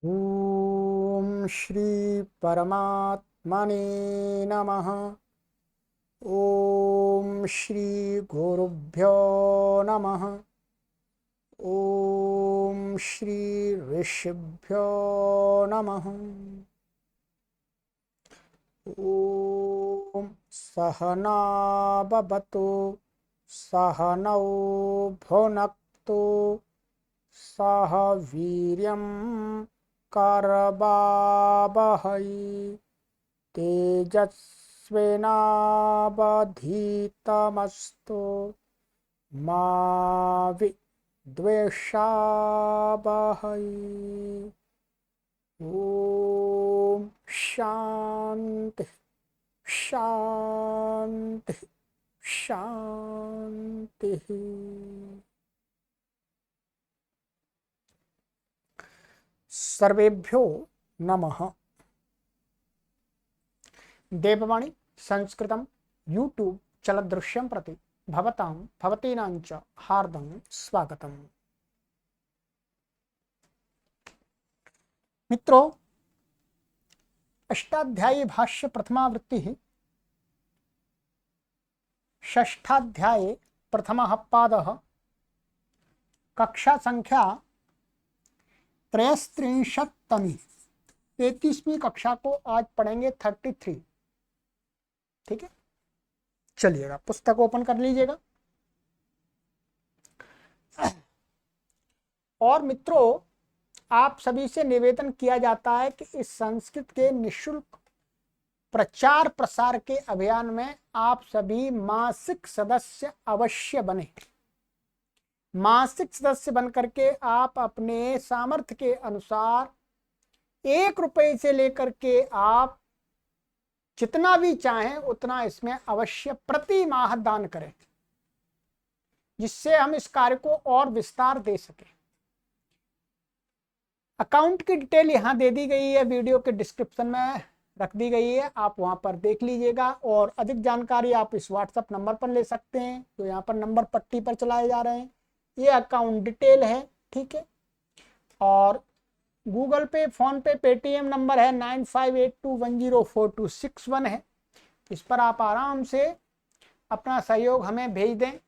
ओम श्री परमात्मने नमः। ओम श्री गुरुभ्यो नमः। ओम श्री ऋषिभ्यो नमः। ओम सहना भवतु सहनौ भुनक्तु सह वीर्यं करवावहै तेजस्विनावधीतमस्तु मा विद्विषावहै। ओम शांति शांति शांति। सर्वेभ्यो नमः। देववाणी संस्कृतं यूट्यूब चलदृश्यं प्रति भवतां भवतीनां च हार्दं स्वागतम्। मित्रों, अष्टाध्यायी भाष्य प्रथमावृत्तिः षष्ठाध्याये प्रथमः पादः कक्षा संख्या 33वीं 33वीं कक्षा को आज पढ़ेंगे 33। ठीक है, चलिएगा पुस्तक ओपन कर लीजिएगा। और मित्रों, आप सभी से निवेदन किया जाता है कि इस संस्कृत के निःशुल्क प्रचार प्रसार के अभियान में आप सभी मासिक सदस्य अवश्य बने। मासिक सदस्य बनकर के आप अपने सामर्थ्य के अनुसार 1 रुपये से लेकर के आप जितना भी चाहें उतना इसमें अवश्य प्रति माह दान करें, जिससे हम इस कार्य को और विस्तार दे सकें। अकाउंट की डिटेल यहाँ दे दी गई है, वीडियो के डिस्क्रिप्शन में रख दी गई है, आप वहां पर देख लीजिएगा। और अधिक जानकारी आप इस व्हाट्सएप नंबर पर ले सकते हैं जो यहाँ पर नंबर पट्टी पर चलाए जा रहे हैं। ये अकाउंट डिटेल है, ठीक है। और गूगल पे, फोन पे, पेटीएम नंबर है 9582104261 है। इस पर आप आराम से अपना सहयोग हमें भेज दें।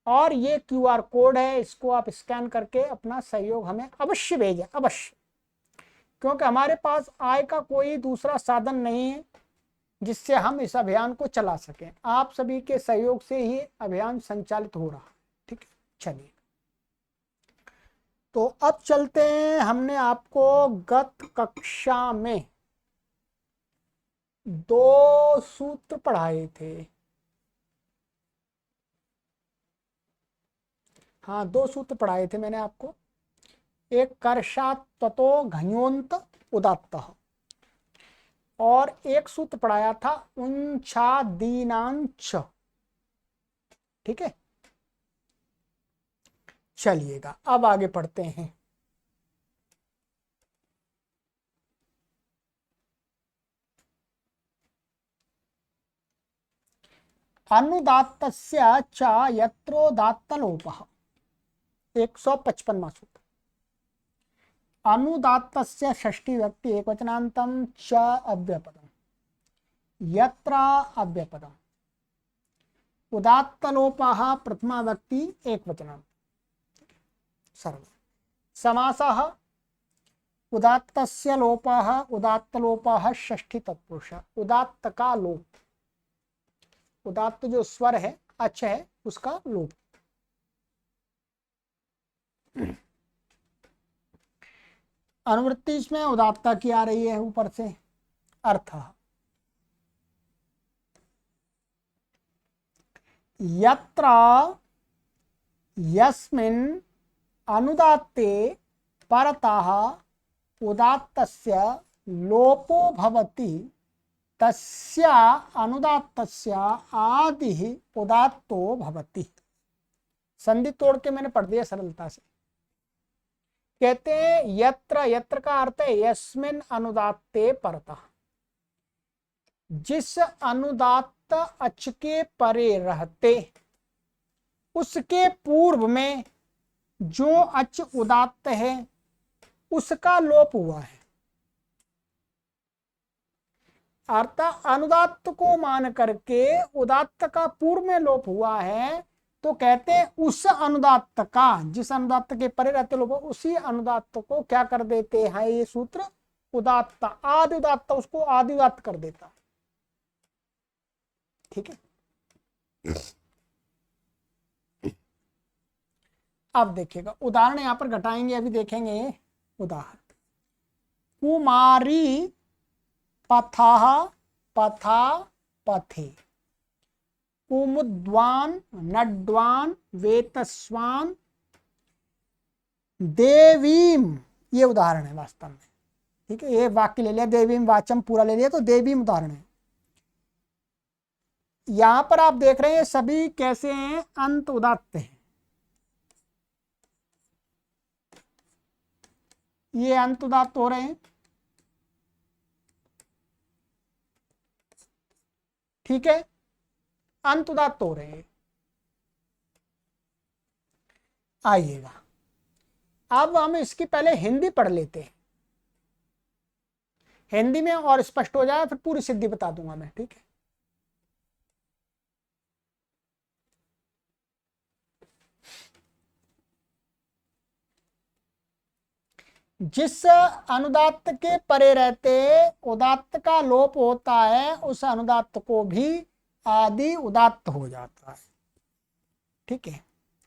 और ये QR कोड है, इसको आप स्कैन करके अपना सहयोग हमें अवश्य भेजें, अवश्य। क्योंकि हमारे पास आय का कोई दूसरा साधन नहीं है जिससे हम इस अभियान को चला सकें। आप सभी के सहयोग से ही अभियान संचालित हो रहा है। ठीक है, चलिए तो अब चलते हैं। हमने आपको गत कक्षा में 2 सूत्र पढ़ाए थे। हाँ, 2 सूत्र पढ़ाए थे मैंने आपको। एक कर्षात् ततो घञोन्त उदात्तः, और एक सूत्र पढ़ाया था उञ्छादीनांच। ठीक है, चलिएगा अब आगे पढ़ते हैं। अनुदात्तस्य च यत्रोदात्तलोपः, 155वां सूत्र। अनुदात्तस्य षष्ठी व्यक्ति एकवचनान्तं च अव्यपदम्, यत्र अव्यपदम्। उदात्तलोपः प्रथमा व्यक्ति एकवचनान्त। सर्व समासः उदात्तस्य लोपः, उदात्तलोपः षष्ठी तत्पुरुष। उदात्त का लोप, उदात्त जो स्वर है, अच है, उसका लोप। अनुवृत्ति इसमें उदात्ता की आ रही है ऊपर से। अर्थ यत्र यस्मिन् अनुदात्ते परतः उदात्तस्य लोपो भवति तस्य अनुदात्तस्य आदिः उदात्तो भवति। संधि तोड़ के मैंने पढ़ दिया सरलता से। कहते हैं यत्र, यत्र का अर्थ है यस्मिन् अनुदात्ते परतः। जिस अनुदात्त अच के परे रहते उसके पूर्व में जो अच उदात्त है उसका लोप हुआ है। अर्थात अनुदात्त को मान करके उदात्त का पूर्व में लोप हुआ है, तो कहते हैं उस अनुदात्त का, जिस अनुदात्त के परे रहते लोप, उसी अनुदात्त को क्या कर देते हैं ये सूत्र, उदात्त, आदि उदात्त, उसको आदि उदात्त कर देता। ठीक है। अब देखिएगा उदाहरण यहां पर घटाएंगे, अभी देखेंगे उदाहरण। कुमारी पथः पथा पथे, कुमुद्वान नड्वान वेतस्वान देवीम, ये उदाहरण है वास्तव में। ठीक है, ये वाक्य ले लिया, देवीम वाचम पूरा ले लिया, तो देवीम उदाहरण है। यहां पर आप देख रहे हैं सभी कैसे हैं, अंत उदात्त हैं। ये अंत उदात्त हो रहे हैं। ठीक है, अंत उदात्त हो रहे हैं। आइएगा अब हम इसकी पहले हिंदी पढ़ लेते हैं, हिंदी में और स्पष्ट हो जाए, फिर पूरी सिद्धि बता दूंगा मैं। ठीक है, जिस अनुदात्त के परे रहते उदात्त का लोप होता है, उस अनुदात्त को भी आदि उदात्त हो जाता है। ठीक है,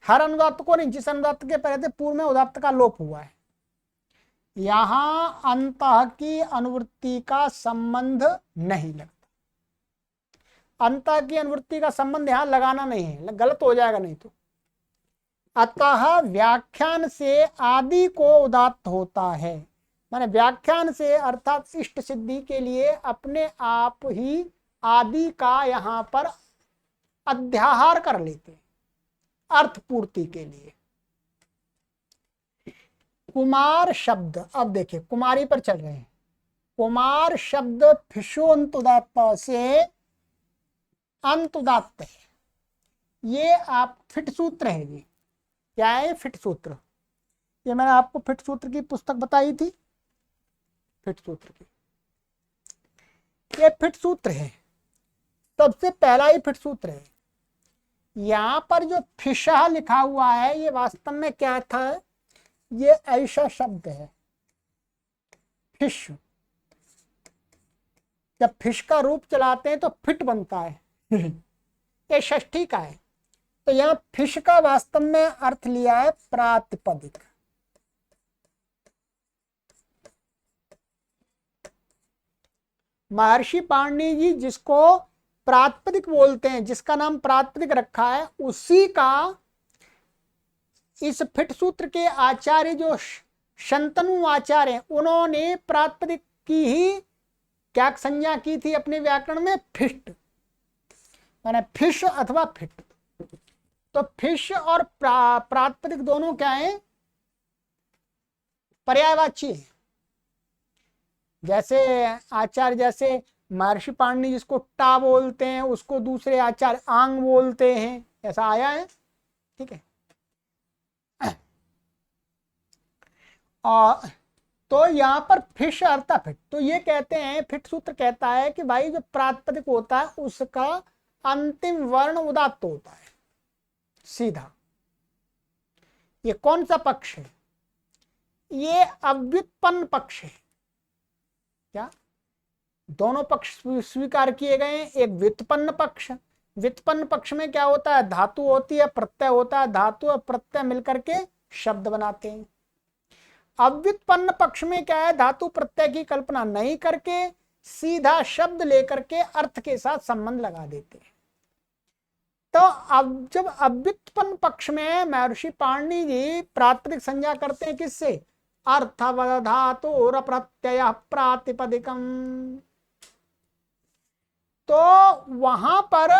हर अनुदात्त को नहीं, जिस अनुदात्त के परे रहते पूर्व में उदात्त का लोप हुआ है। यहां अंतः की अनुवृत्ति का संबंध नहीं लगता, अंतः की अनुवृत्ति का संबंध यहां लगाना नहीं है, गलत हो जाएगा नहीं तो। अतः व्याख्यान से आदि को उदात्त होता है, माने व्याख्यान से अर्थात इष्ट सिद्धि के लिए अपने आप ही आदि का यहां पर अध्याहार कर लेते अर्थ पूर्ति के लिए। कुमार शब्द, अब देखिए कुमारी पर चल रहे हैं। कुमार शब्द फिशोंत उदात्त से अंत उदात्त है। ये आप फिट सूत्र है जी। क्या है फिट सूत्र? ये मैंने आपको फिट सूत्र की पुस्तक बताई थी, फिट सूत्र की, ये फिट सूत्र है, सबसे पहला ही फिट सूत्र है। यहां पर जो फिशा लिखा हुआ है ये वास्तव में क्या था, ये ऐसा शब्द है फिश। जब फिश का रूप चलाते हैं तो फिट बनता है ये षष्ठी का है, तो यहां फिश का वास्तव में अर्थ लिया है प्रातिपदिक। महर्षि पाणिनि जी जिसको प्रातिपदिक बोलते हैं, जिसका नाम प्रातिपदिक रखा है, उसी का इस फिट सूत्र के आचार्य जो शंतनु आचार्य, उन्होंने प्रातिपदिक की ही क्या संज्ञा की थी अपने व्याकरण में, फिस्ट, माने फिश अथवा फिट। तो फिश और प्रातिपदिक दोनों क्या है, पर्यायवाची है। जैसे आचार्य, जैसे महर्षि पाणिनि जिसको टा बोलते हैं उसको दूसरे आचार्य आंग बोलते हैं, ऐसा आया है। ठीक है, और तो यहाँ पर फिश अर्थात फिट, तो ये कहते हैं फिट सूत्र कहता है कि भाई जो प्रातिपदिक होता है उसका अंतिम वर्ण उदात्त होता है सीधा। ये कौन सा पक्ष है? ये अव्युत्पन्न पक्ष है। क्या दोनों पक्ष स्वीकार किए गए हैं? एक व्युत्पन्न पक्ष, व्युत्पन्न पक्ष में क्या होता है, धातु होती है, प्रत्यय होता है, धातु और प्रत्यय मिलकर के शब्द बनाते हैं। अव्युत्पन्न पक्ष में क्या है, धातु प्रत्यय की कल्पना नहीं करके सीधा शब्द लेकर के अर्थ के साथ संबंध लगा देते हैं। तो अब जब अव्युत्पन्न पक्ष में महर्षि पाणिनि जी प्रातिपदिक संज्ञा करते हैं किससे, अर्थवधातुर प्रत्यय प्रातिपदिकम, तो वहां पर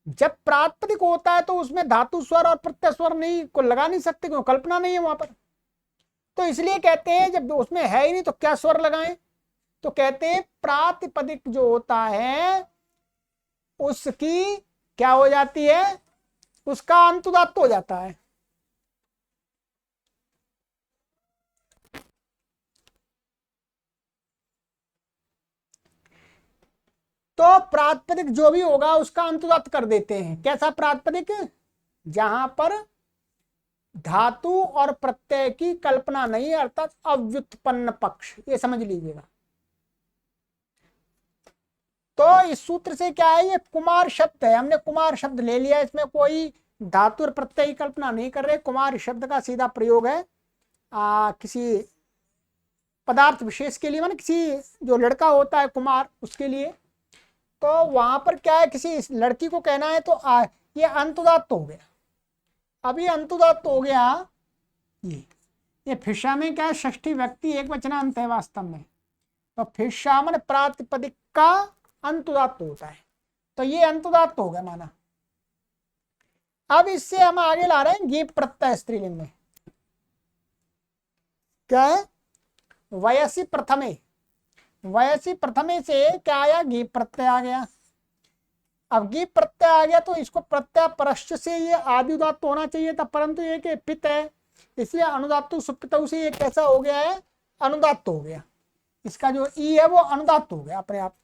जब प्रातिपदिक होता है तो उसमें धातु स्वर और प्रत्यय स्वर नहीं को लगा नहीं सकते, क्यों, कल्पना नहीं है वहां पर। तो इसलिए कहते हैं जब उसमें है ही नहीं तो क्या स्वर लगाएं, तो कहते हैं प्रातिपदिक जो होता है उसकी क्या हो जाती है, उसका अंत उदात्त हो जाता है। तो प्रातिपदिक जो भी होगा उसका अंतुदात्त कर देते हैं। कैसा प्रातिपदिक? जहां पर धातु और प्रत्यय की कल्पना नहीं, अर्थात अव्युत्पन्न पक्ष, ये समझ लीजिएगा। तो इस सूत्र से क्या है, ये कुमार शब्द है, हमने कुमार शब्द ले लिया, इसमें कोई धातु और प्रत्यय की कल्पना नहीं कर रहे। कुमार शब्द का सीधा प्रयोग है किसी पदार्थ विशेष के लिए, माने किसी जो लड़का होता है कुमार उसके लिए। तो वहां पर क्या है, किसी लड़की को कहना है तो ये अंतुदात्त हो गया। अब ये अंतुदात्त हो गया, ये फिशा में क्या है, षष्ठी व्यक्ति एक वचनांत है वास्तव में। तो फिशा माने प्रातिपदिक का अंतुदात्त होता है, तो ये अंतुदात्त हो गया माना। अब इससे हम आगे ला रहे हैं गीप प्रत्यय स्त्रीलिंग में। क्या है, वयसी प्रथमे, वयसी प्रथमे से क्या आया, गीप प्रत्यय आ गया। अब गीप प्रत्यय आ गया तो इसको प्रत्यय परश्च से ये आदि उदात्त होना चाहिए था, परंतु ये कि पित है, इसलिए अनुदात्तु सुपितौ से ये कैसा हो गया है, अनुदात्त हो गया। इसका जो ई है वो अनुदात्त हो गया अपने आप।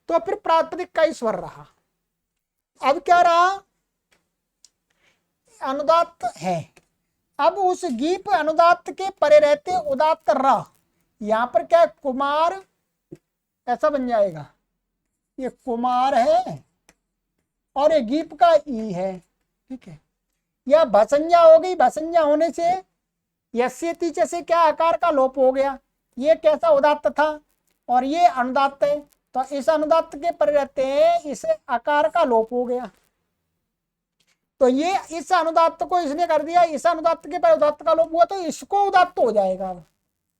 तो फिर प्रातिपदिक का स्वर रहा। अब क्या रहा, अनुदात्त है। अब उस गीप अनुदात्त के परे रहते उदात्त र, यहां पर क्या कुमार ऐसा बन जाएगा, ये कुमार है और ये गीप का ई है, ठीक है। यह भसंज्ञा हो गई, भसंज्ञा होने से यस्य तीचे से क्या आकार का लोप हो गया, ये कैसा उदात्त था और ये अनुदात्त है, तो इस अनुदात्त के पर रहते हैं इस आकार का लोप हो गया। तो ये इस अनुदात्त को इसने कर दिया, इस अनुदात्त के पर उदात्त का लोप हुआ तो इसको उदात्त हो जाएगा।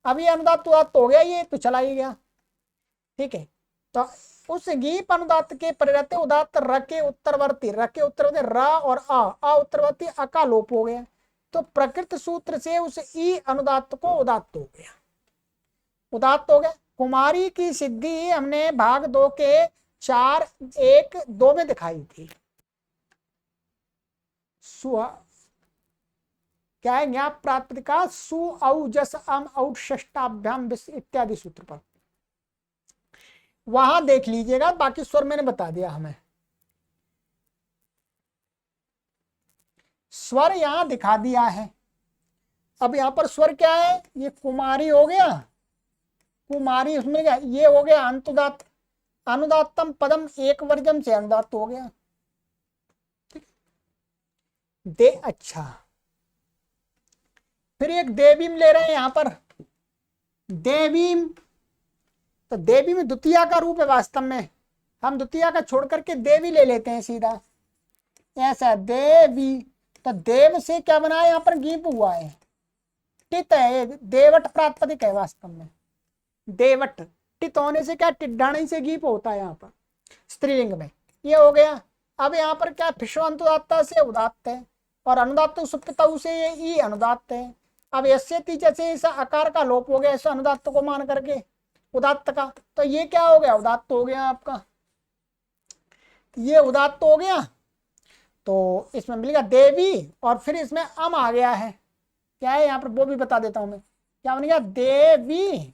अब ये अनुदात्त उदात्त हो गया, ये तो चला ही गया, ठीक है। तो उस गीप अनुदात्त के परिरते उदात्त र के उत्तरवर्ती, र के उत्तरवर्ती र और आ उत्तरवर्ती अ का लोप हो गया। तो प्रकृत सूत्र से उस ई अनुदात्त को उदात्त हो गया, उदात्त हो गया। कुमारी की सिद्धि हमने भाग 2 के 4:1-2 में दिखाई थी। क्या है, ज्ञाप प्रातिपदिका सु औ जस अम औट षष्टाभ्याम इत्यादि सूत्र पर वहां देख लीजिएगा, बाकी स्वर मैंने बता दिया हमें। स्वर यहां दिखा दिया है। अब यहां पर स्वर क्या है, ये कुमारी हो गया, कुमारी उसमें क्या, ये हो गया अंतुदात्त, अनुदात्तम पदम एक वर्जम से अनुदात्त हो गया, दे। अच्छा, फिर एक देवीम ले रहे हैं यहां पर, देवीम, तो देवी में द्वितीया का रूप है वास्तव में, हम द्वितीया का छोड़ करके देवी ले लेते हैं सीधा, ऐसा देवी। तो देव से क्या बना है, यहाँ पर गीप हुआ है, टित है, देवट प्रातिपदिक है वास्तव में, देवट। टित होने से क्या, टिड्डाणी से गीप होता है यहाँ पर स्त्रीलिंग में, ये हो गया। अब यहाँ पर क्या, फिशो अंतुदात्ता से उदात्त है और अनुदात्त सुप्तौ से ये ई अनुदात्त है। अब यस्य तीचे से इस आकार का लोप हो गया इस अनुदात्त को मान करके उदात्त का, तो ये क्या हो गया, उदात्त हो गया आपका, ये उदात्त हो गया। तो इसमें मिलेगा देवी और फिर इसमें अम आ गया है, क्या है यहाँ पर वो भी बता देता हूं मैं, क्या बन गया, देवी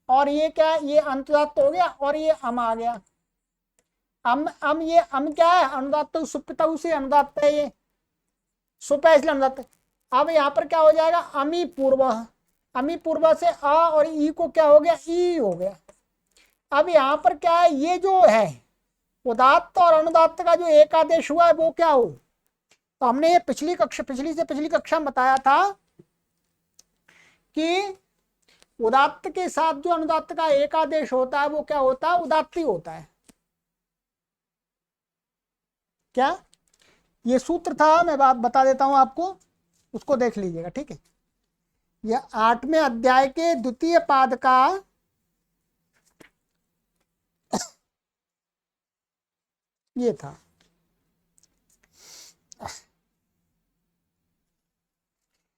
और ये क्या है, ये अनुदात्त हो गया और ये अम आ गया। ये अम क्या है, अनुदात्त सुप्तौ से अनुदात्त है, ये सुप है इसलिए अनुदात्त है। अब यहाँ पर क्या हो जाएगा, अमी पूर्व, अमी पूर्व से आ और ई को क्या हो गया, ई हो गया। अब यहाँ पर क्या है, ये जो है उदात्त और अनुदात्त का जो एक आदेश हुआ है वो क्या हो, तो हमने ये पिछली कक्षा में बताया था कि उदात्त के साथ जो अनुदात्त का एक आदेश होता है वो क्या होता है, उदात्ती होता है। क्या, ये सूत्र था, मैं बात बता देता हूं आपको, उसको देख लीजिएगा, ठीक है। यह 8वें अध्याय के द्वितीय पाद का ये था,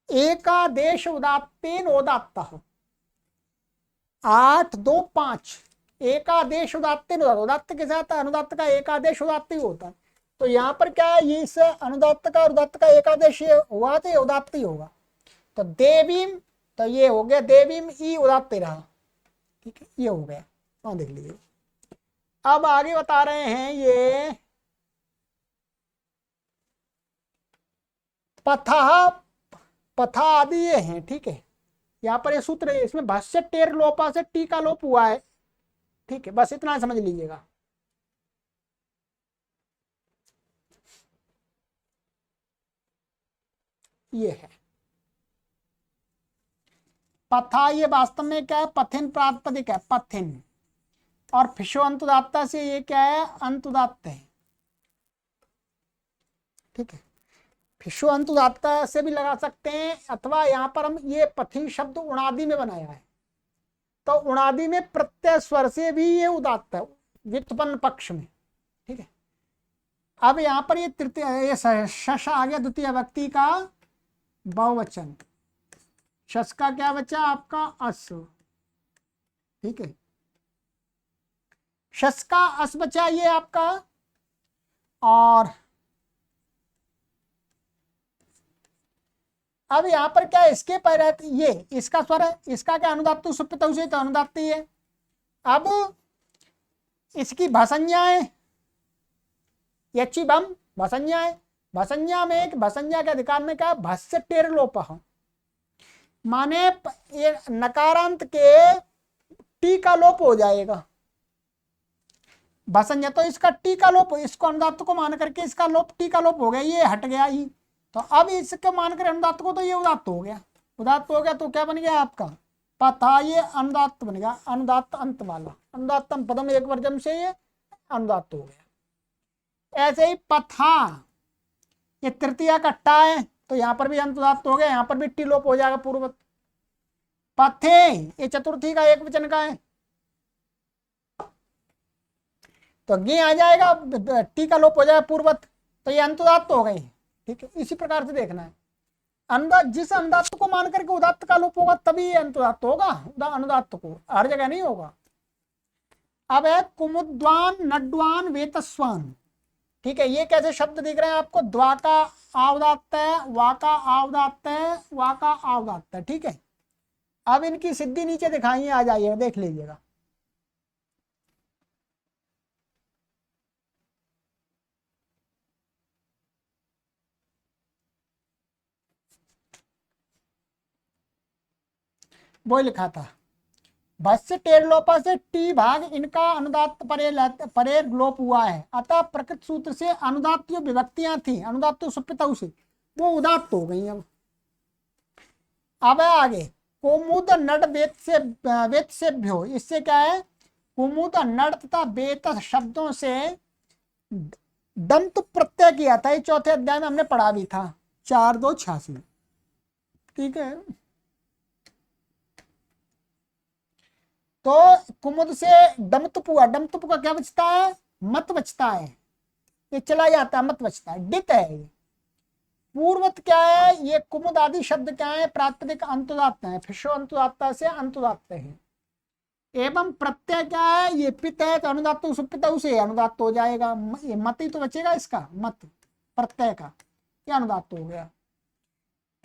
एकादेश उदात्तेन उदात्तः 8-2-5, एकादेश उदात्तेन उदात्त के साथ अनुदात्त का एकादेश उदात्त ही होता है। तो यहाँ पर क्या है, ये इस अनुदात्त का उदात्त का एकादेश हुआ तो ये उदात्त ही होगा। तो देवीम, तो ये हो गया देवीम ई उदात्त रहा, ठीक है, ये हो गया, देख लीजिए। अब आगे बता रहे हैं ये पथा, पथा आदि ये हैं, ठीक है। यहाँ पर ये सूत्र है, इसमें भाष्य टेर लोपा से टी का लोप हुआ है, ठीक है, बस इतना समझ लीजिएगा। ये है पथा, ये वास्तव में क्या है, पथिन प्रातिपदिक है, पथिन। और फिशो अंतुदात्ता से ये क्या है, अंतुदात्त है, ठीक है। फिशो अंतुदात्ता से भी लगा सकते हैं, अथवा यहाँ पर हम ये पथि शब्द उणादि में बनाया है, तो उणादि में प्रत्यय स्वर से भी ये उदात्त है व्युत्पन्न पक्ष में, ठीक है। अब यहाँ पर ये तृतीय, ये शश आ गया द्वितीय व्यक्ति का बहुवचन, शश का क्या बचा आपका, अस, ठीक है। शश का अस बचा ये आपका, और अब यहां पर क्या, इसके पर ये इसका स्वर है, इसका क्या अनुदात्तु सुप्तौ से तो अनुदात्ती है। अब इसकी भसंज्ञाएं, यची बम भसंज्ञाएं, भसंज्ञा में एक भसंज्ञा के अधिकार में क्या, भस्य टेर लोप, माने ये नकारांत के टी का लोप हो जाएगा, भसंज्ञा, तो इसका टी का लोप, इसको अनुदात्त को मान करके इसका लोप, टी का लोप हो गया, ये हट गया ही, तो अब इसको मानकर अनुदात्त को, तो ये उदात्त हो गया, उदात्त हो गया तो क्या बन गया आपका पथा, ये अनुदात्त बन गया, अनुदात्त अंत वाला, अनुदात्तम पदम एक वर्जम से ये अनुदात्त हो गया। ऐसे ही पथा, ये तृतीया का टा है, तो यहाँ पर भी अनुदात्त हो गया, यहाँ पर भी टी लोप हो जाएगा पूर्ववत। पथे, ये चतुर्थी का एक वचन का है, तो गे आ जाएगा, टी का लोप हो जाएगा पूर्वत, तो ये अनुदात्त हो गई, ठीक है। इसी प्रकार से देखना है, जिस अनुदात्त को मान करके उदात्त का लोप होगा तभी ये अनुदात्त होगा, अनुदात्त को हर जगह नहीं होगा। अब है कुमुद्वान नड्वान वेतस्वान, ठीक है। ये कैसे शब्द दिख रहे हैं आपको, द्वा का आवदात्त है, वा का आवदात्त है, वा का आवदात्त है, ठीक है। अब इनकी सिद्धि नीचे दिखाइए, आ जाइएगा, देख लीजिएगा। वो लिखा था, भस्य टेर लोपा से टी भाग इनका अनुदात्त परेर लोप हुआ है, अतः प्रकृत सूत्र से अनुदात्त जो विभक्तियां थी, अनुदात्त सुप्तौ से वो उदात्त हो गई। अब आगे कुमुद नड वेत से भ्यो, इससे क्या है, कुमुद नड तथा वेत शब्दों से दंत प्रत्यय किया था, ये चौथे अध्याय में हमने पढ़ा भी था, 4-2-86, ठीक है। तो कुमुद से डमतुप हुआ, डमतुप का क्या बचता है, मत बचता है, ये चला जाता है, मत बचता है, डित है ये। पूर्वत क्या है, ये कुमुद आदि शब्द क्या है, प्रातिपदिक अंतुदात्त है, फिशो अंतुदात्ता से अंतुदात्त है। एवं प्रत्यय क्या है, ये पित है, तो अनुदात्त सुपित से अनुदात्त हो जाएगा, ये मत ही तो बचेगा इसका, मत प्रत्यय का, ये अनुदात्त हो गया।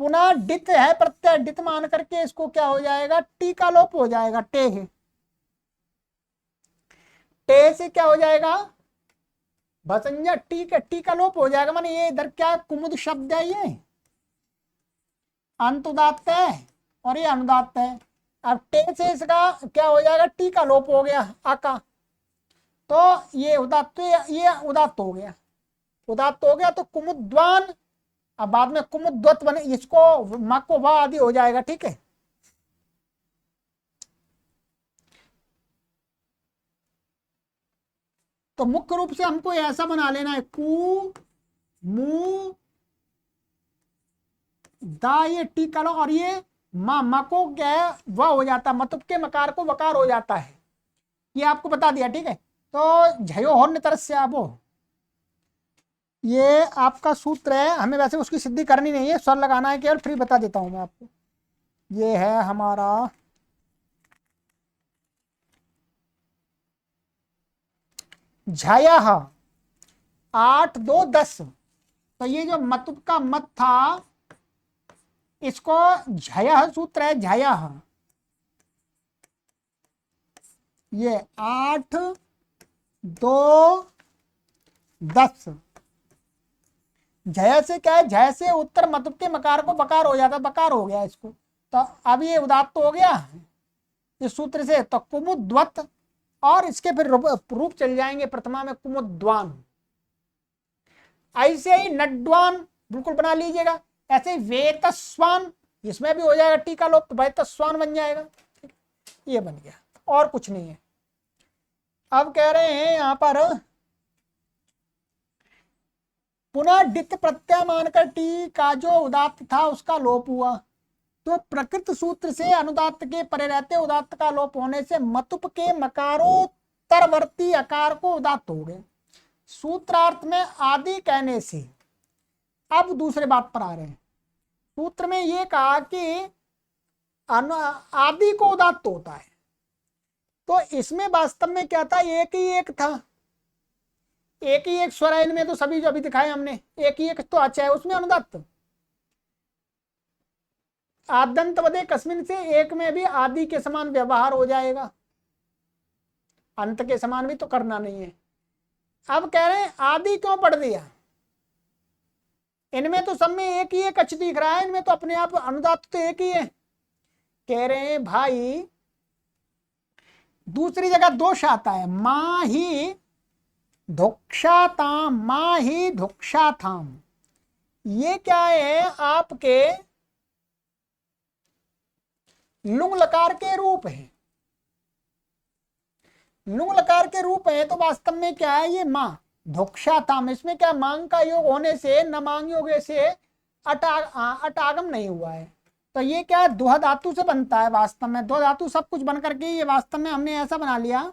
पुनः डित है प्रत्यय, डित मान करके इसको क्या हो जाएगा, टी का लोप हो जाएगा, टे है, टे से क्या हो जाएगा, भसंज्ञा, टी का लोप हो जाएगा, माने ये इधर क्या कुमुद शब्द है, ये अंतुदात्त है और ये अनुदात्त है। अब टे से इसका क्या हो जाएगा, टी का लोप हो गया, आका, तो ये उदात्त, ये उदात्त हो गया, उदात्त हो गया, तो कुमुद्वान, अब बाद में कुमुद्वत बने, इसको मको वा आदि हो जाएगा, ठीक है। तो मुख्य रूप से हमको ऐसा बना लेना है, कु मु दा, ये टी का लो, और ये मा को क्या है, वह हो जाता है, मतुप के मकार को वकार हो जाता है, ये आपको बता दिया, ठीक है। तो झयो होन्य तरस्य, वो ये आपका सूत्र है, हमें वैसे उसकी सिद्धि करनी नहीं है, स्वर लगाना है केवल, फ्री बता देता हूं मैं आपको। ये है हमारा झया 8-2-10, तो ये जो मतुप का मत था, इसको झया सूत्र है, झया, ये 8 2 10। झय से क्या है, झय से उत्तर मतुप के मकार को बकार हो जाता, बकार हो गया इसको, तो अब ये उदात्त हो गया इस सूत्र से। तो कुमुद्वत, और इसके फिर रूप चल जाएंगे प्रथमा में कुमुद्वान। ऐसे ही नड्वान बिल्कुल बना लीजिएगा। ऐसे ही वेतस्वान, इसमें भी हो जाएगा टीका लोप, तो वेतस्वान बन जाएगा। ये बन गया, और कुछ नहीं है। अब कह रहे हैं यहां पर पुनः डित प्रत्यय मानकर टी का जो उदात्त था उसका लोप हुआ, तो प्रकृत सूत्र से अनुदात्त के परे रहते उदात्त का लोप होने से मतुप के मकारोत्तरवर्ती अकार को उदात्त हो गए। सूत्रार्थ में आदि कहने से अब दूसरे बात पर आ रहे हैं। सूत्र में ये कहा कि आदि को उदात्त होता है, तो इसमें वास्तव में क्या था, एक ही एक था, एक ही एक स्वर है इनमें, तो सभी जो अभी दिखाए हमने एक ही एक तो अच्छा है, उसमें अनुदात्त। आद्यंत वदे कस्मिन से एक में भी आदि के समान व्यवहार हो जाएगा, अंत के समान भी तो करना नहीं है। अब कह रहे हैं आदि क्यों पढ़ दिया, इनमें तो सब में एक ही एक अच दिख रहा है, इनमें तो अपने आप अनुदात्त तो एक ही है। कह रहे हैं भाई दूसरी जगह दोष आता है, मां ही धुक्षाताम, मां ही धुक्षाथाम। ये क्या है, आपके लुंग लकार के रूप है, लुंग लकार के रूप है, तो वास्तव में क्या है, ये मां धुक्षाताम। इसमें क्या, मांग का योग होने से न मांग योग से अटागम नहीं हुआ है, तो ये क्या दुह धातु से बनता है। वास्तव में दो धातु सब कुछ बन करके ये वास्तव में हमने ऐसा बना लिया,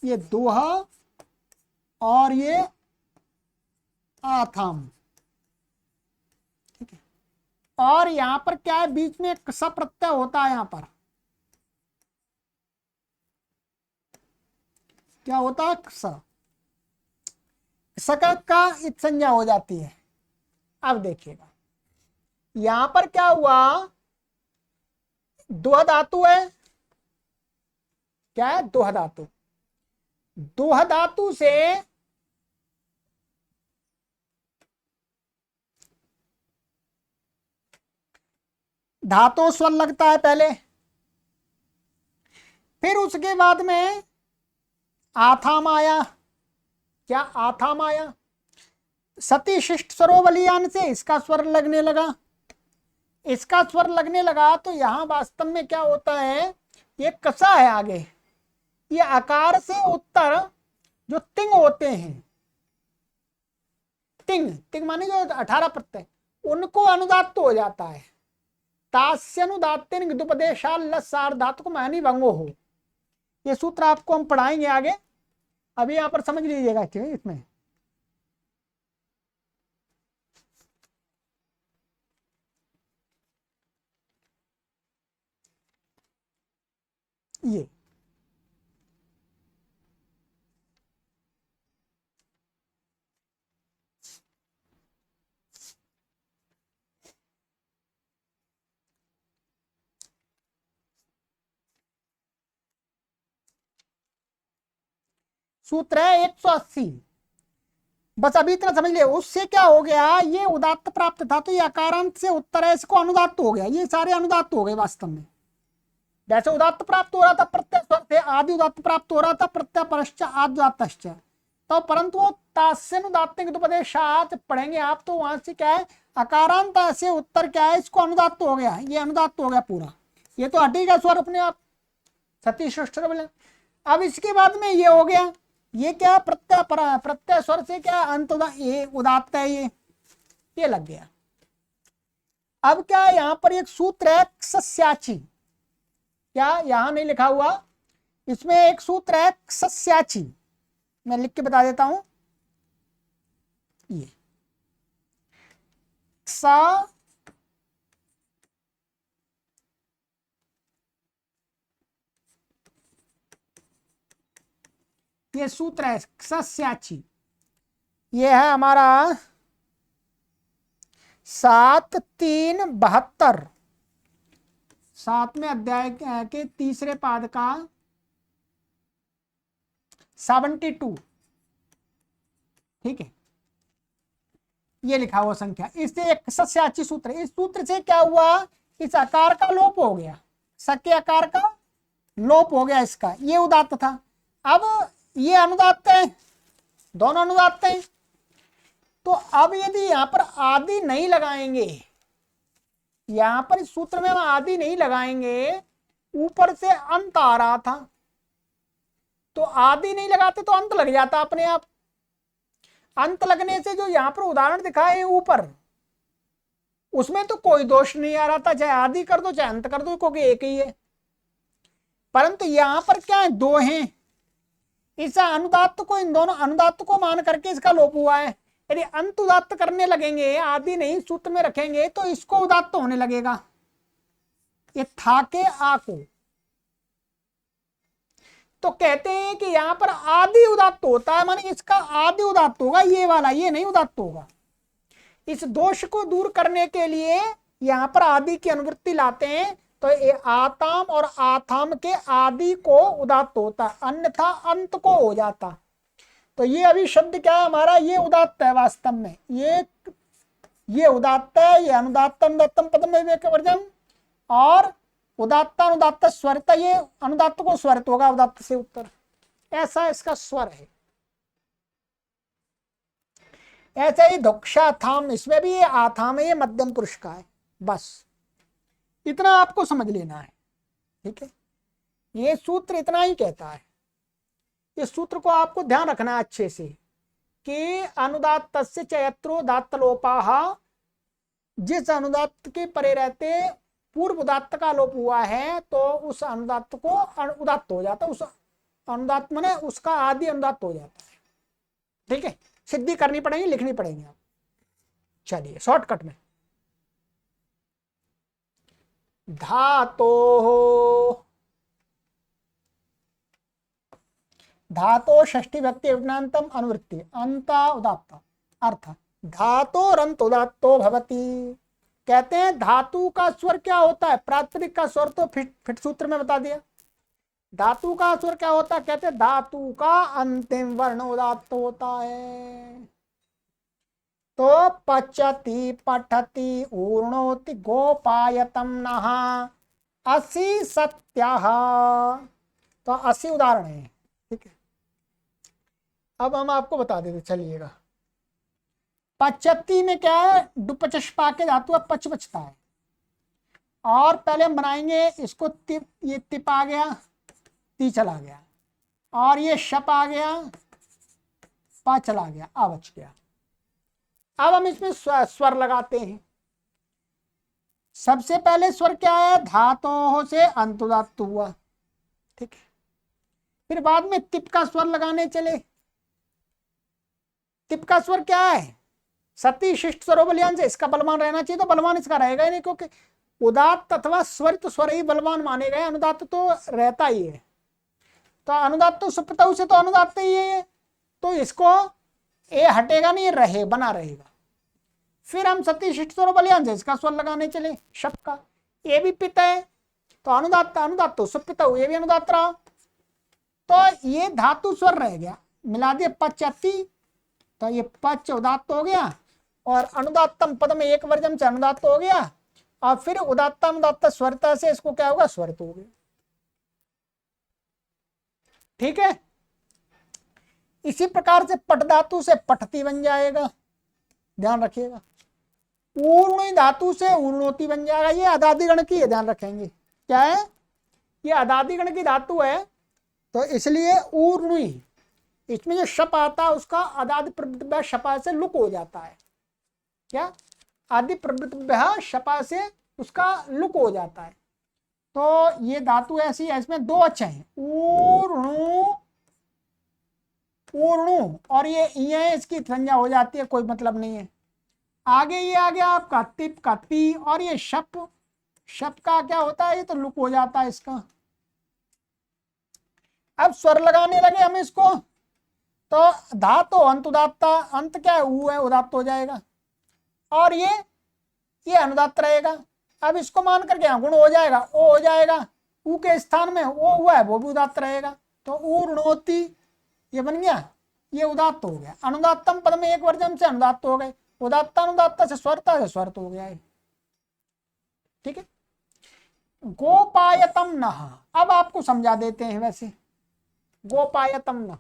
ये दोह और ये आथाम, ठीक है। और यहां पर क्या है, बीच में एक स प्रत्यय होता है, यहां पर क्या होता है, सका का इत संज्ञा हो जाती है। अब देखिएगा यहां पर क्या हुआ, दोह धातु है, क्या है, दोह धातु। दोह धातु से धातु स्वर लगता है पहले, फिर उसके बाद में आथाम आया, क्या आथाम आया, सती शिष्ट स्वरोबलियान से इसका स्वर लगने लगा, इसका स्वर लगने लगा, तो यहां वास्तव में क्या होता है, ये कसा है आगे, ये आकार से उत्तर जो तिंग होते हैं, तिंग तिंग माने जो 18 प्रत्यय, उनको अनुदात्त हो जाता है। तास्यनुदात्तेन दुपदेशाल लसार्धातुक मानी भंगो हो। ये सूत्र आपको हम पढ़ाएंगे आगे, अभी यहां पर समझ लीजिएगा इसमें। ये सूत्र है 180, बस अभी इतना समझ लिया। उससे क्या हो गया, ये उदात्त प्राप्त था, तो ये अकारांत से उत्तर है, इसको अनुदात्त हो गया, ये सारे अनुदात्त हो गए वास्तव में। जैसे उदात्त प्राप्त हो रहा था प्रत्यय स्वर से, आदि उदात्त प्राप्त हो रहा था प्रत्यय परश्च आद्यातश्च, तो परंतु वो तास्यनुदात्त उपदेशात पढ़ेंगे आप, तो वहां से क्या है, अकारांत से उत्तर क्या है, इसको अनुदात्त हो गया, ये अनुदात्त हो गया पूरा, ये तो हटेगा स्वर अपने आप, सतीश्रेष्ठ बोले। अब इसके बाद में ये हो गया, ये क्या प्रत्यय स्वर से क्या अंत ये उदात्त है, ये लग गया। अब क्या है, यहां पर एक सूत्र है सस्याची, क्या यहां नहीं लिखा हुआ, इसमें एक सूत्र है सस्याची, मैं लिख के बता देता हूं, ये सा ये सूत्र है सस्याची, ये है हमारा 7-3-72, 7वें अध्याय के तीसरे पाद का 72, ठीक है, ये लिखा हुआ संख्या। इससे एक सस्याची सूत्र, इस सूत्र से क्या हुआ, इस आकार का लोप हो गया, सक्के आकार का लोप हो गया इसका, ये उदात्त था। अब ये अनुदात्त है, दोनों अनुदात्त हैं। तो अब यदि यहां पर आदि नहीं लगाएंगे, यहां पर इस सूत्र में हम आदि नहीं लगाएंगे, ऊपर से अंत आ रहा था, तो आदि नहीं लगाते तो अंत लग जाता अपने आप। अंत लगने से जो यहां पर उदाहरण दिखाए हैं ऊपर, उसमें तो कोई दोष नहीं आ रहा था, चाहे आदि कर दो चाहे अंत कर दो, क्योंकि एक ही है। परंतु यहां पर क्या है, दो हैं, इस अनुदात्त को, इन दोनों अनुदात्त को मान करके इसका लोप हुआ है। यदि अंत उदात्त करने लगेंगे, आदि नहीं सूत्र में रखेंगे, तो इसको उदात्त होने लगेगा, ये था के आ को। तो कहते हैं कि यहां पर आदि उदात्त होता है, माने इसका आदि उदात्त होगा, ये वाला, ये नहीं उदात्त होगा। इस दोष को दूर करने के लिए यहां पर आदि की अनुवृत्ति लाते हैं, तो ये आताम और आथाम के आदि को उदात्त होता, अन्यथा अंत को हो जाता। तो ये अभी शब्द क्या है हमारा, ये उदात्त है वास्तव में, ये उदात्त है, ये अनुदात्तम दत्तम पदम वर्जम, और उदात्तानुदात्त स्वरत, ये अनुदात्त को स्वरत होगा उदात्त से उत्तर, ऐसा इसका स्वर है। ऐसे ही धुक्षाथाम, इसमें भी ये आथाम है, ये मध्यम पुरुष का है। बस इतना आपको समझ लेना है, ठीक है। ये सूत्र इतना ही कहता है, इस सूत्र को आपको ध्यान रखना है अच्छे से कि अनुदात्तस्य चयत्रो दात्तलोपाः, जिस अनुदात्त के परे रहते पूर्व उदात्त का लोप हुआ है, तो उस अनुदात्त को उदात्त हो जाता है, उस अनुदात्त माने उसका आदि अनुदात्त हो जाता है, ठीक है। सिद्धि करनी पड़ेगी, लिखनी पड़ेगी आप। चलिए शॉर्टकट में, धातो धातो षष्ठी व्यक्ति विज्ञानतम अनुवृत्ति अंता उदात्त अर्थ धातोरंत उदात्तो भवति। कहते हैं धातु का स्वर क्या होता है, प्रातिपदिक का स्वर तो फिट सूत्र में बता दिया। धातु का स्वर क्या होता है, कहते हैं धातु का अंतिम वर्ण उदात्त होता है। तो पचति पठति ऊर्णोति गोपायतम नः असि सत्यः, तो 80 उदाहरण है, ठीक है। अब हम आपको बता देते चलिएगा। पचती में क्या है, डुपचष्पा के धातु पच बचता है, और पहले हम बनाएंगे इसको तिप, ये तिप आ गया, ती चला गया, और ये शप आ गया, पा चला गया, आ बच गया। अब हम इसमें स्वर लगाते हैं। सबसे पहले स्वर क्या है, धातों से अंत उदात्त हुआ, ठीक है। फिर बाद में तिप का स्वर लगाने चले। तिप का स्वर क्या है, सती शिष्ट स्वरो बलियान से, इसका बलवान रहना चाहिए, तो बलवान इसका रहेगा ही नहीं, क्योंकि उदात्त अथवा स्वरित स्वर ही बलवान माने गए, अनुदात्त तो रहता ही है। तो अनुदात्त सुपतऊ से तो अनुदात्त ही है, तो इसको ए हटेगा नहीं, रहे बना रहेगा। फिर हम सती शिष्ट स्वरो बलियान से इसका स्वर लगाने चले, शप का, ये भी पित है, तो अनुदात्त अनुदात्त सुपितऊ, ये भी अनुदात्त रहा, तो ये धातु स्वर रह गया, मिला दिए पचती, तो ये पच उदात्त हो गया, और अनुदात्तम पद में एक वर्जम से अनुदात्त हो गया, और फिर उदात्त अनुदात्त स्वरता से इसको क्या होगा, स्वरित हो गया, ठीक है। इसी प्रकार से पट धातु से पठती बन जाएगा, ध्यान रखिएगा। ऊर्णी धातु से ऊर्णोती बन जाएगा, ये अदादिगण की है, ध्यान रखेंगे। क्या है, ये अदादिगण की धातु है, तो इसलिए ऊर्णी, इसमें जो शप आता है उसका अदादि प्रवृत्ति शपा से लुक हो जाता है। क्या, आदि प्रवृत्ति शपा से उसका लुक हो जाता है। तो ये धातु ऐसी है, इसमें दो अच्छे हैं, ऊर्णु ऊर्णु, और ये इसकी संज्ञा हो जाती है, कोई मतलब नहीं है। आगे ये आ गया आपका तिप का ती, और ये शप, शप का क्या होता है, ये तो लुक हो जाता है इसका। अब स्वर लगाने लगे हम इसको, तो धातु अंत उदात्त, अंत क्या है, ऊ है, उदात्त हो जाएगा, और ये अनुदात्त रहेगा। अब इसको मान करके यहाँ गुण हो जाएगा, ओ हो जाएगा, ऊ के स्थान में ओ हुआ है, वो भी उदात्त रहेगा, तो ऊर्णोति, ये बन गया, ये उदात्त हो गया। अनुदात्तम पद में एक वर्जम से अनुदात्त हो गए, उदात्ता अनुदात्ता से स्वरता से स्वरत हो गया है। ठीक है, गोपायतम नह, अब आपको समझा देते हैं। वैसे गोपायतम नह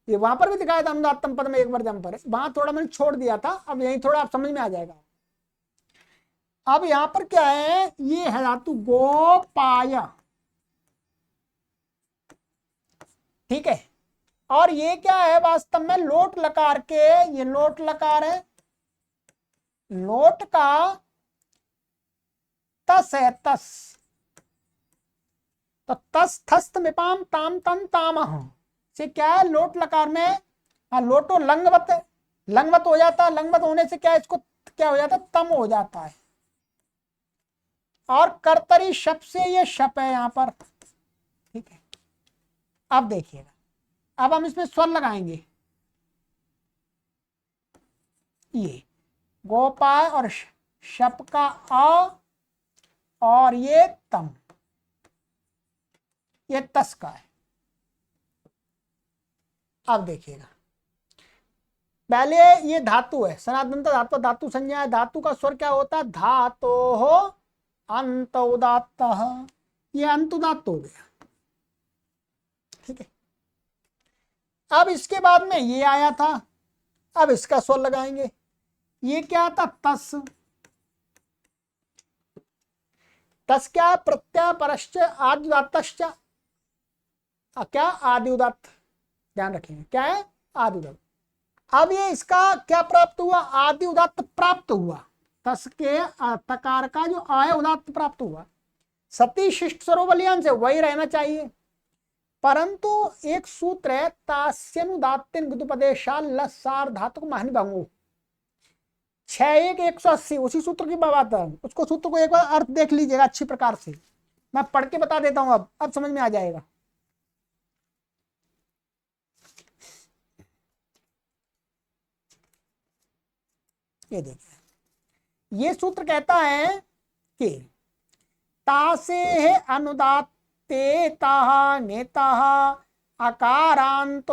ये वहां पर भी दिखाया था, अनुदात्तम पद में एक वर्जम पर है, वहां थोड़ा मैंने छोड़ दिया था, अब यही थोड़ा आप समझ में आ जाएगा। अब यहां पर क्या है, ये है धातु गोपाय, ठीक है, और ये क्या है वास्तव में लोट लकार के, ये लोट लकार है, लोट का तस है, तस, तो तस थस्त मिपाम ताम तम ताम से क्या है, लोट लकार में लोटो लंगवत, लंगवत हो जाता है, लंगवत होने से क्या है, इसको क्या हो जाता है, तम हो जाता है। और कर्तरी शप से ये शप है यहां पर, ठीक है। अब देखिएगा, अब हम इसमें स्वर लगाएंगे, ये गोपाय और शप का अ और ये तम, ये तस का है। अब देखिएगा, पहले ये धातु है, सनातन धातु, धातु संज्ञा है, धातु का स्वर क्या होता है, धातो हो अंत उदात्त, ये अंत उदात्त हो गया, ठीक है। अब इसके बाद में ये आया था, अब इसका स्वर लगाएंगे, ये क्या था, तस, तस क्या, प्रत्यय परश्च आदि उदात्तश्च, क्या आदि उदात्त, ध्यान रखेंगे क्या है, आदि उदात्त। अब ये इसका क्या प्राप्त हुआ, आदि उदात्त प्राप्त हुआ, तस के तकार का जो आय उदात्त प्राप्त हुआ, सती शिष्ट स्वरोबलियान से वही रहना चाहिए, परंतु एक सूत्र है, तास्यनुदात्तिन गुदुपदेशा लसार धातु महनि भंगु 6-1-180, उसी सूत्र की बात है, उसको सूत्र को एक बार अर्थ देख लीजिएगा अच्छी प्रकार से, मैं पढ़ के बता देता हूं, अब समझ में आ जाएगा। ये देखिए, ये सूत्र कहता है कि तासे अनुदात्ते ताहा नेताः अकारांतोपदेशाच्च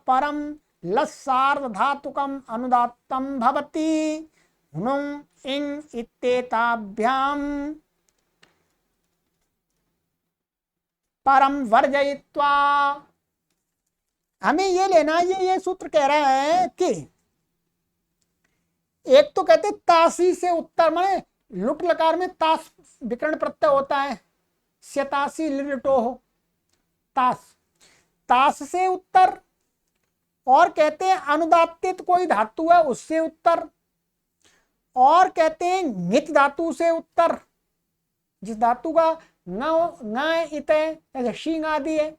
परम लस्सार्ध धातुकम अनुदात्तम भवति हुनुम इंग इत्येताभ्याम परम वर्जयित्वा। हमें ये लेना, ये सूत्र कह रहा है कि एक तो कहते तासी से उत्तर, माने लुट लकार में तास विकर्ण प्रत्यय होता है, स्यतासी लिटो हो, तास, तास से उत्तर, और कहते हैं अनुदात्तित कोई धातु है उससे उत्तर, और कहते हैं नित धातु से उत्तर, जिस धातु का न इत है, जैसे शींग आदि है,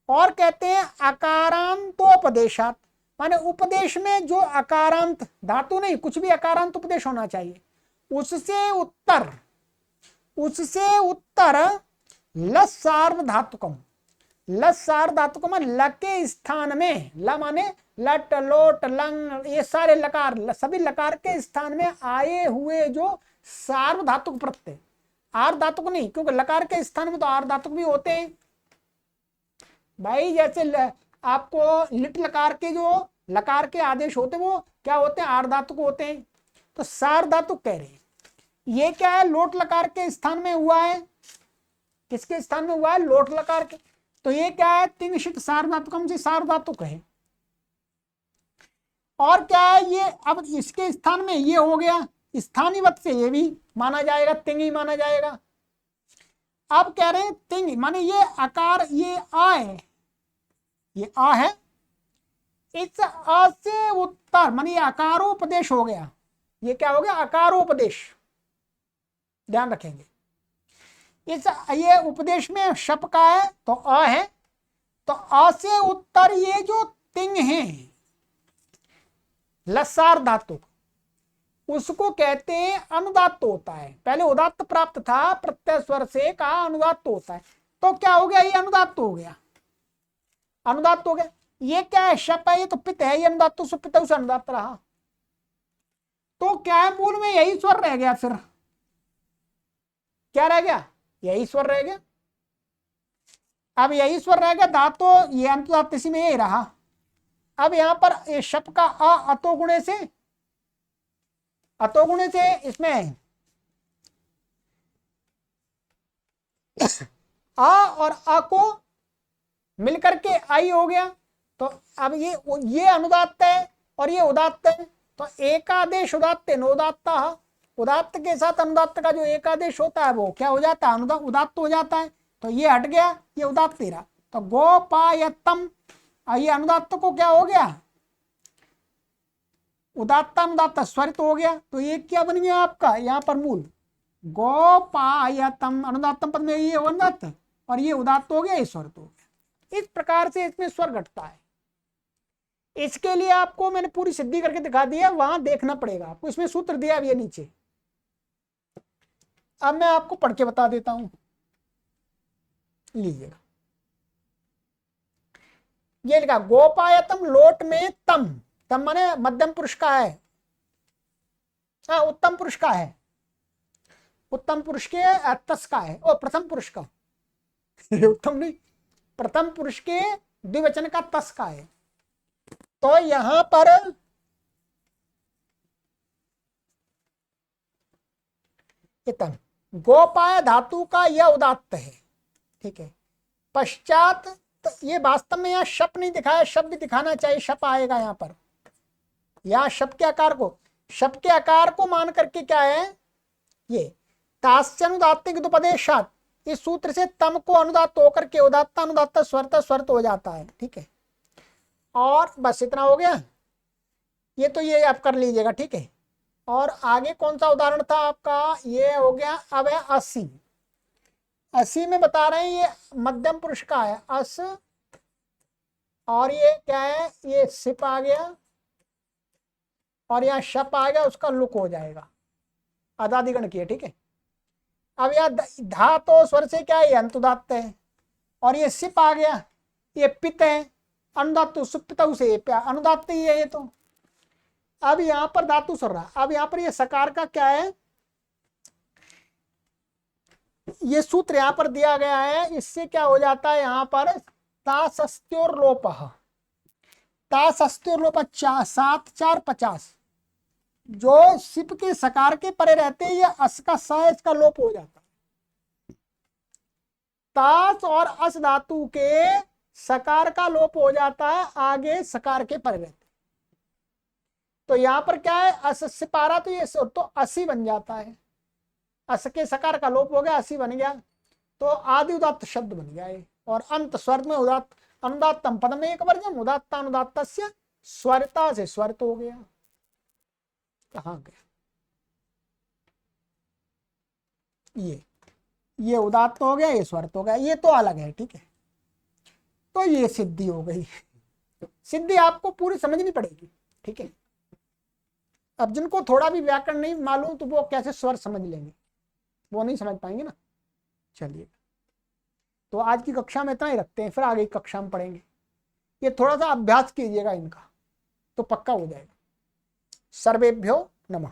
और कहते हैं अकारांतोपदेशात, माने उपदेश में जो अकारांत धातु नहीं, कुछ भी अकारांत उपदेश होना चाहिए, उससे उत्तर, उससे उत्तर लसार्व धातुकम, लसार धातुकम ल के स्थान में, ल माने लट लोट लंग, ये सारे लकार, सभी लकार के स्थान में आए हुए जो सार्व धातुक प्रत्यय, आर धातुक नहीं, क्योंकि लकार के स्थान में तो आर धातुक भी होते हैं भाई, जैसे आपको लिट लकार के जो लकार के आदेश होते वो क्या होते हैं, आर धातुक होते हैं, तो सार धातुक कह रहे हैं। ये क्या है, लोट लकार के स्थान में हुआ है, किसके स्थान में हुआ है, लोट लकार के, तो ये क्या है, तिंग शिट सार धातुकम से सार धातुक है। और क्या है ये, अब इसके स्थान में ये हो गया, स्थानीवत से ये भी माना जाएगा, तिंग ही माना जाएगा। अब कह रहे हैं तिंग माने ये आकार, ये आ है, ये आ है, इस आ से उत्तर माने ये आकारोपदेश हो गया, ये क्या हो गया, आकारोपदेश, ध्यान रखेंगे। इस ये उपदेश में शप का है तो अ है, तो अ से उत्तर ये जो तिंग है लसार धातु, उसको कहते हैं अनुदात्त होता है। पहले उदात्त प्राप्त था, प्रत्यय स्वर से कहा अनुदात्त होता है, तो क्या हो गया, ये अनुदात्त हो गया, अनुदात्त हो गया। ये क्या है, शप है, ये तो पित है, ये अनुदात्त से पित से अनुदात्त रहा, तो क्या है, मूल में यही स्वर रह गया, फिर क्या रह गया, यही स्वर रह गया। अब यही स्वर रहेगा, धातु ये अंतुदात्त इसी में यही रहा। अब यहां पर ये शप का अतोगुणे से इसमें आ और आ को मिलकर के आई हो गया। तो अब ये अनुदात्त है और ये उदात्त है, तो एकादेश उदात्त नोदात्ता, उदात्त के साथ अनुदात्त का जो एकादेश होता है वो क्या हो जाता है, उदात्त हो जाता है। तो ये हट गया, ये उदात्त ही रहा। तो गोपायतम, ये अनुदात्त को क्या हो गया, उदात्तानुदात्त स्वरित हो गया। तो ये क्या बन गया आपका यहाँ पर मूल, गोपायतम, अनुदात्तम पद में ये अनुदात्त और ये उदात्त हो गया, ये स्वरित हो गया। इस प्रकार से इसमें स्वर घटता है। इसके लिए आपको मैंने पूरी सिद्धि करके दिखा दिया, वहां देखना पड़ेगा आपको। इसमें सूत्र दिया अब ये नीचे, अब मैं आपको पढ़ के बता देता हूं, लीजिएगा। ये लिखा गोपायतम, लोट में तम, तम माने मध्यम पुरुष का है, हाँ उत्तम पुरुष का है, उत्तम पुरुष के तस का है, ओ प्रथम पुरुष का उत्तम नहीं, प्रथम पुरुष के द्विवचन का तस का है। तो यहां पर इतम, गोपाय धातु का यह उदात्त है, ठीक है। पश्चात तो ये वास्तव में यहाँ शप नहीं दिखाया, शब्द भी दिखाना चाहिए, शप आएगा यहाँ पर। यहाँ शप के आकार को, शप के आकार को मान करके क्या है, ये तास्यनुदात्तिक दुपदेशात, इस सूत्र से तम को अनुदात्त होकर के उदात्त अनुदात्त स्वरत हो जाता है, ठीक है। और बस इतना हो गया, ये तो ये आप कर लीजिएगा, ठीक है। और आगे कौन सा उदाहरण था आपका, ये हो गया। अब है 80, 80 में बता रहे हैं ये मध्यम पुरुष का है अस, और ये क्या है, ये सिप आ गया और यहाँ शप आ गया, उसका लुक हो जाएगा, आदादिगण किए, ठीक है। अब यह धा तो स्वर से क्या है, ये अंतुदात्त है, और ये सिप आ गया, ये पित है, अनुदात्त सुपित से अनुदात्त ही है ये। तो अब यहां पर धातु स्वर रहा, अब यहां पर ये सकार का क्या है, ये सूत्र यहां पर दिया गया है, इससे क्या हो जाता है यहाँ पर तासस्त्योर्लोप, तासस्त्योर्लोप 7 4 50, जो सिप के सकार के परे रहते हैं, ये अस का स इसका लोप हो जाता है। तास और अस धातु के सकार का लोप हो जाता है, आगे सकार के परे रहते। तो यहां पर क्या है, अस सिपारा, तो ये तो असी बन जाता है, अस के सकार का लोप हो गया, असी बन गया, तो आदि उदात्त शब्द बन गया है। और अंत स्वर में उदात्त अनुदात्तम पदम एक वर्जम, उदात्त अनुदात्त स्वरता से स्वरित हो गया। कहाँ गया ये उदात्त हो गया, ये स्वरित हो गया, ये तो अलग है, ठीक है। तो ये सिद्धि हो गई। सिद्धि आपको पूरी समझनी पड़ेगी, ठीक है। अब जिनको थोड़ा भी व्याकरण नहीं मालूम तो वो कैसे स्वर समझ लेंगे, वो नहीं समझ पाएंगे ना। चलिए, तो आज की कक्षा में इतना ही रखते हैं, फिर आगे की कक्षा में पढ़ेंगे। ये थोड़ा सा अभ्यास कीजिएगा इनका, तो पक्का हो जाएगा। सर्वेभ्यो नमः।